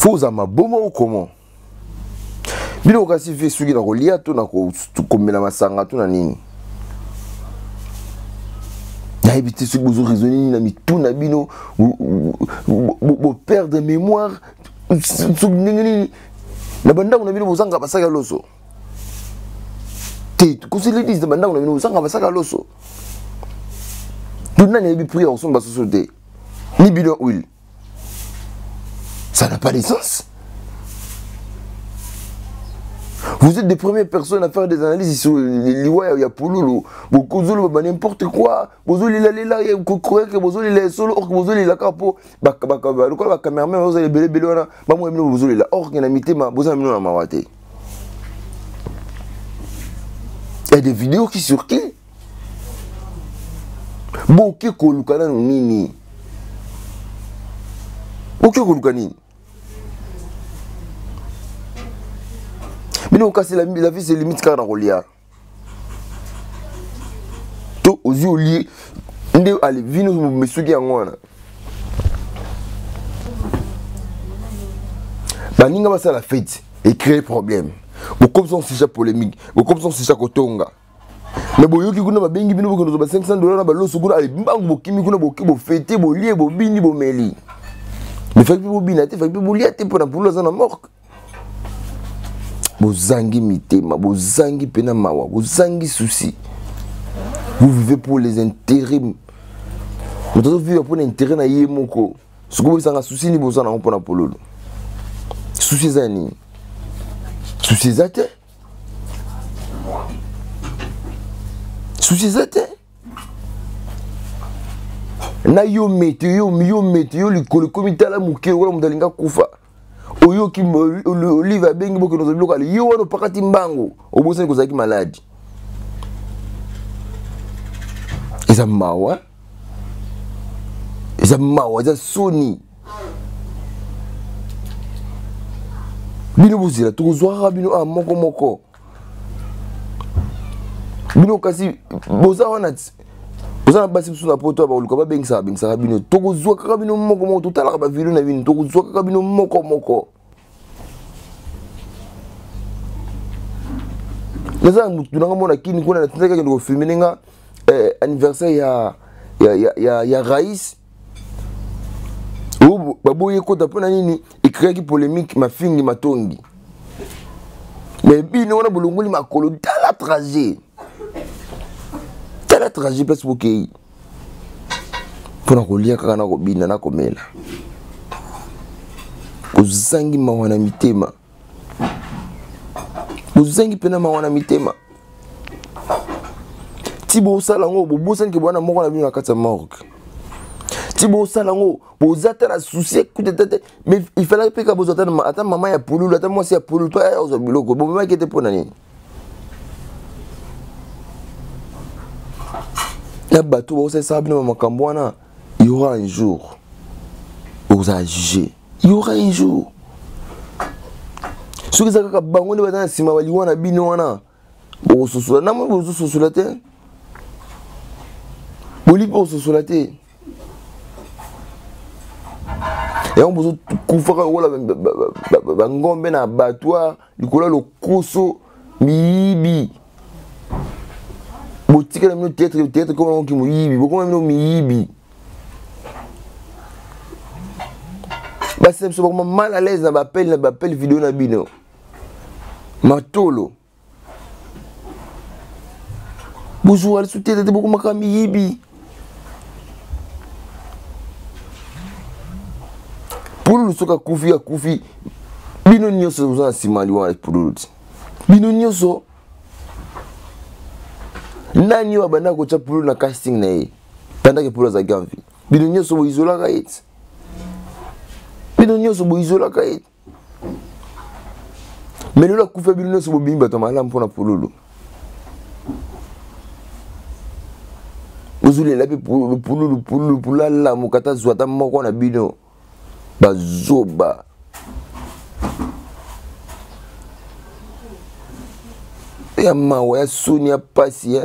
Faut ama boma ou comment? Bino kasi fait suki na kolia to na ko komela masanga to na nini? Na éviter ce que vous raisonnez na mitou na bino bo perdre mémoire na banda na bino bozanga basaka loso. Te ko se le dis na banda na bino bozanga basaka loso. Tout na ne bi prier en son ba société. Ni bino huile. Ça n'a pas de sens. Vous êtes des premières personnes à faire des analyses sur les lois, il y a Pouloulou, beaucoup de n'importe quoi, vous allez là, il y a courir que vous allez les solo, or que vous allez la capo, le caméraman, vous allez belé, vous allez la or qu'il y a mité, vous allez la mawate. Il y a des vidéos qui circulent. Boké Kolukana Nini. Boké Kolukani. Mais non, casser la vie, c'est limite car on lia. Tout aux yeux liés. Allez, vino me sugi en moi. Baninga va ça la fête et créer problème. Ou comme ça, c'est polémique. Ou comme ça, c'est kotonga. Mais bon, yo qui kuna babengi bino ko ba $500 na ba loso kuna ali mbangu bo kimi kuna bo fêter bo lié bo bini bo meli. Mais fait bo binate, fait bo lié te pour na mort. Bozangi mitema, bozangi pena mawa, bozangi souci. Vous vivez pour les intérêts. Vous vivez pour les intérêts na yemoko. Ce que vous avez souci ni bozana on pour na pololo. Souci zani. Souci zate. Souci zate. Na yo météo le comité la muke wala mudalinga kufa. Oyo ki olive bengi boko no zobilo kali yo wana pakati mbango obosani kozaki maladi eza mawa eza soni bino bozela tokozwaka bino moko bino kasi boza wana na basi biso na poto baoluka babengisaka bino tokozwa kaka bino moko totalaka bavilo na bino tokozwa kaka bino moko naza mutu nanga mona kini kuna nataka kende kofilme nga anniversaire ya Rais baboye kota pona nini ikréaki polémique mafingi matongi mais bino wana bolongoli makolo tala trajet place bokei pona kolia kaka na kobina na komela ozangi mawana mitema bozangi pena mawana mitema tibo salango bobosani ke bwana moko na bino na kati ya morgue tibo salango bozata na souci kutete mais il fallait que ka bozata na ata mama ya Pouloulou ata mwasi ya Pouloulou to ya ozo biloko bo mama kete pona nini la bateau vous savez ça bino makambo wana il y aura un jour vous allez juger il y aura un jour ce que ça ka bango ne bazana sima bali wana bino wana bo sosola na mo bo sosola te boli bo sosola te et on bozo kufaka wala bangombe na batwa likola lokoso miibi botika na mino théâtre comme on qui moyibi bokoma mino miyibi basi so bokoma mal à l'aise na bapel vidéo na bino matolo bonjour al sous-tête bokoma ka miyibi Pouloulou soka kufi bino nyonso bozana simali wana Pouloulou bino nyonso nani wa banda ko Pouloulou na casting na ye pendant que Pouloulou za gamvi bino nyonso bo isola ka yet bino nyonso bo isola ka yet mais nous la kufa bino nyonso bo bimba to malamu pona Pouloulou bozuli la pe Pouloulou pulala mukata zwata moko na bino bazoba ya mawa ya soni ya pasi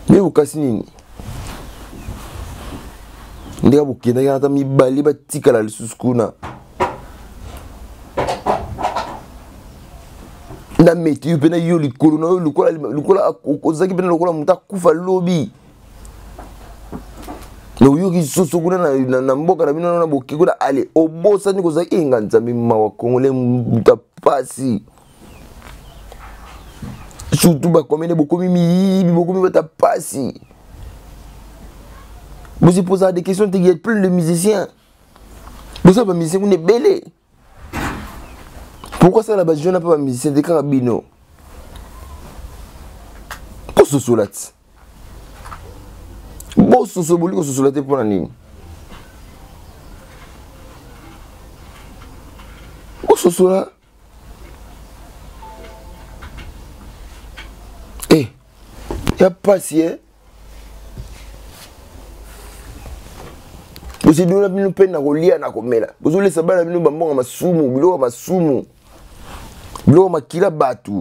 mais ukasi nini ndeka bokenda ata mibale batikala lisusu kuna na meti yo pena yo likolo na yo likola ozaki pena lokola moto akufa lobi na oyoki soso kuna na mboka na bino na boke kuna ale obosani kozaki enga nzambe mawa kongole moto apasi surtout bakomene bokomi miyibi bokomi bata pasi. Vous vous posez des questions, il y a plein de musiciens. Vous savez, les musiciens, vous êtes belés. Pourquoi ça là-bas, je n'ai pas de musicien de carabino? Pourquoi ce solat? Bon, ce solat, ce solat pour la ligne. Pourquoi ce solat? Eh, il n'y a pas si, hein? Vous avez dit que vous avez dit que vous avez dit que vous avez dit que vous avez dit que vous avez dit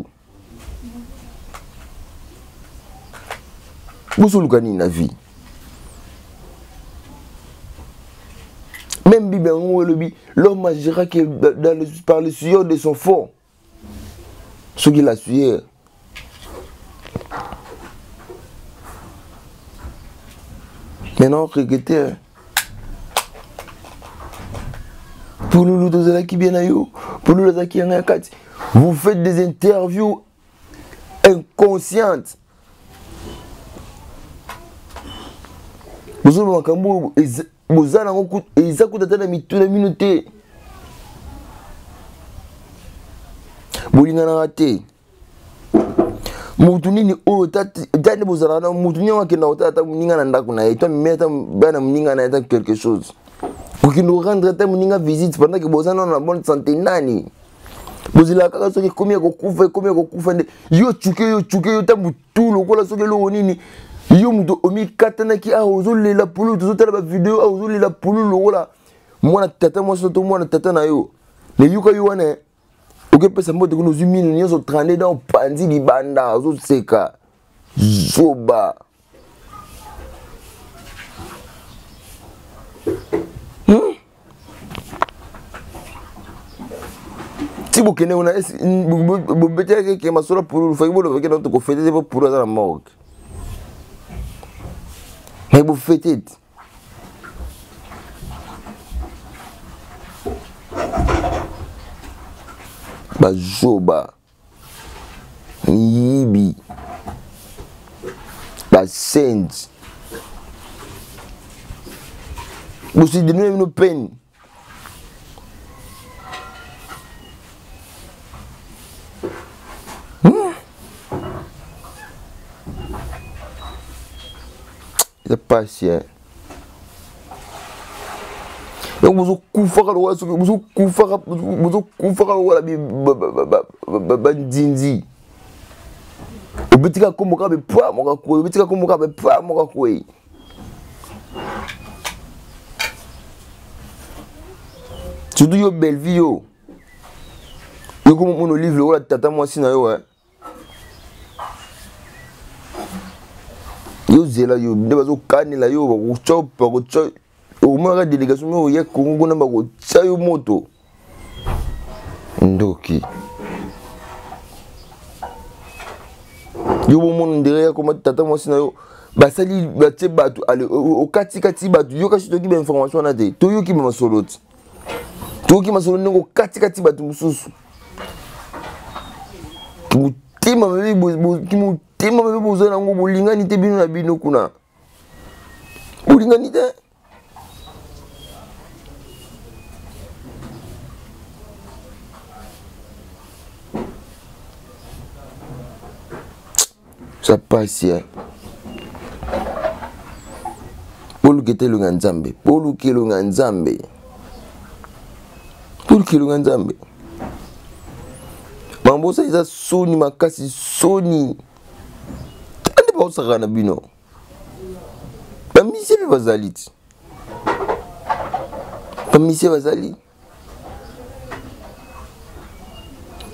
que vous avez dit la vie. Même Bible, l'homme agira par le sueur de son fond. Ce qu'il a sué. Maintenant, regardez. Pour nous, vous faites des interviews inconscientes. Vous avez quelque chose. Pour qu'il nous rende une visite pendant que vous avez une bonne santé. Nani. Vous avez la carte combien vous couvez, yo tchouké, tout le cola sur le onini. Yo muto omi katana ki a ozole la poule, tout la vidéo a ozole la poule le là. Moi na tata moi surtout moi na tata na yo. Les yuka yo wane. OK pesa mbote ko nos humines ni zo traîner dans pandi libanda, zo seka. Zoba. Si vous connaissez, vous mettez que ma soeur pour vous faire vous que notre confédéré pour la mort. Mais vous faites. Bajoba, Yibi, Basend. Vous avez donné une peine. C'est pas si. Donc vous avez couvert la bandindi. Vous avez dit que vous avez pas vous avez dit que vous avez pas surtout yo belle vie yo. Yo comme mon livre là tata moi si na yo hein. Yo zela yo ndeba zo kanela yo ba chopa ko cho o mara délégation yo ya Congo na ba ko chayo moto ndoki yo mon derrière comme tata moi si na yo basali batie batu ale o kati batu yo ka shito ki ba information na te to yo ki ba soloti to ki masolo ngo kati batu mususu mutima mebe boza nango bolingani te bino na bino kuna bolingani te ça passe hein polukete lunga nzambe polukilunga nzambe mambosa iza soni makasi soni tande ba osaka na bino bamisie pe bazali ti bamisie bazali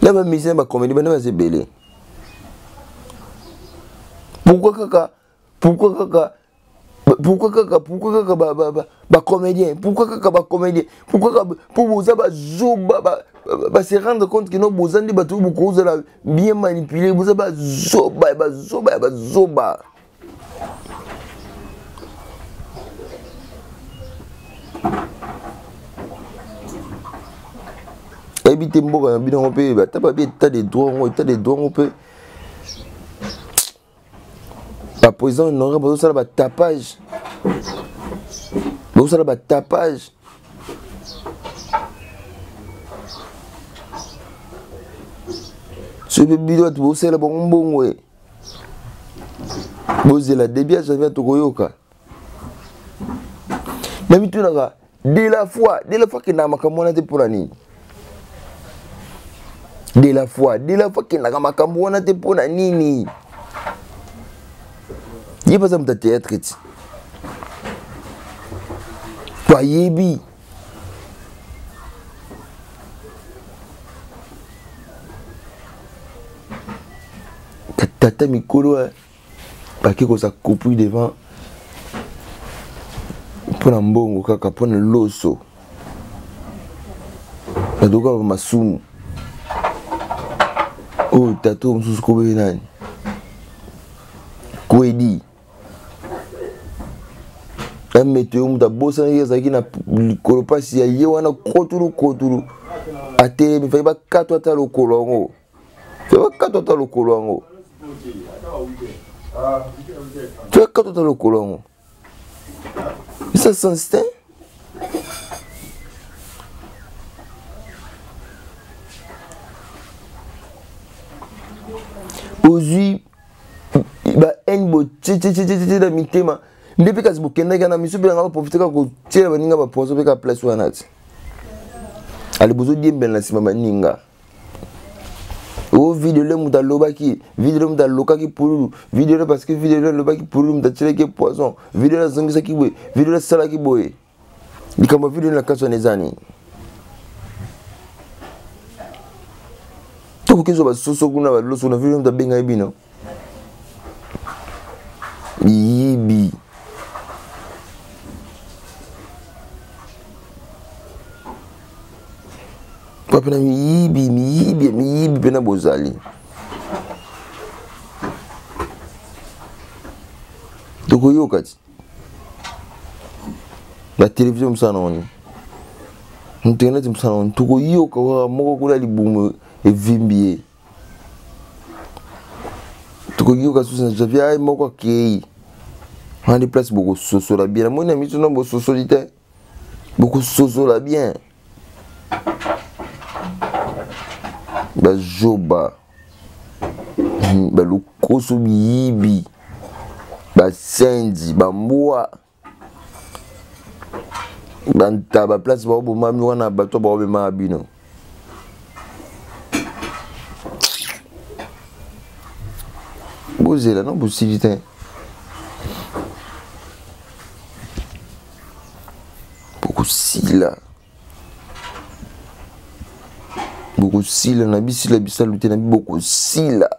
na bamisie bakomedi bana bazebele pourquoi kaka Pourquoi ba comédien? Pourquoi ba comédien? Pourquoi pour vous se rendre compte que nos bozandi batu beaucoup bien manipuler, vous ba zoba. Habiter mboka bien on peut ba tapa bien état des droits on peut la président n'aurait pas besoin de tapage. Besoin de tapage. Ce bébé doit bosser la bonbon ouais. Bosser la débia j'avais to koyoka. Même tu n'as dès la fois que na makambo na te pour nani. Dès la fois que na makambo na te pour nani. Il pas ça me théâtre. Toi yebi. Tata mikolo parce que ça coupe devant pour la mbongo kaka pour le loso. La doka masumu. Oh tato msusu kobe nani. Kwedi. Un météo muta bossa yezaki na kolopasi ya ye wana kotulu ate mi fa ba katwa ta lokolongo fa ba katwa ta lokolongo fa katwa ta lokolongo ça c'est instinct aujourd'hui ba en bo titi da mitema depuis que Bokenda kana misu bien nga profiter ka ko tirer baninga ba poso be ka place wana ti ali bozo di mbela sima baninga o vidéo le muta lobaki vidéo muta lokaki pulu vidéo parce que vidéo le lobaki pulu muta tirer ke poison vidéo la zongisa ki boy vidéo la sala ki boy likamba vidéo na kaso nezani to ko kizo ba soso kuna ba loso na vidéo muta benga ibino yibi papa na miyibi pena bozali toko yokati la télévision msana oni internet msana oni toko yoka wa moko kula libumu evimbie toko yoka susa javia ay moko kei handi place beaucoup soso la bien mona mitu na bo soso lite beaucoup soso la bien ba joba ba lukoso biyibi ba sendi ba mboa banta ba place ba bo mami wana bato ba be mabino bozela non possibilité beaucoup sila na bisila bisalute na beaucoup sila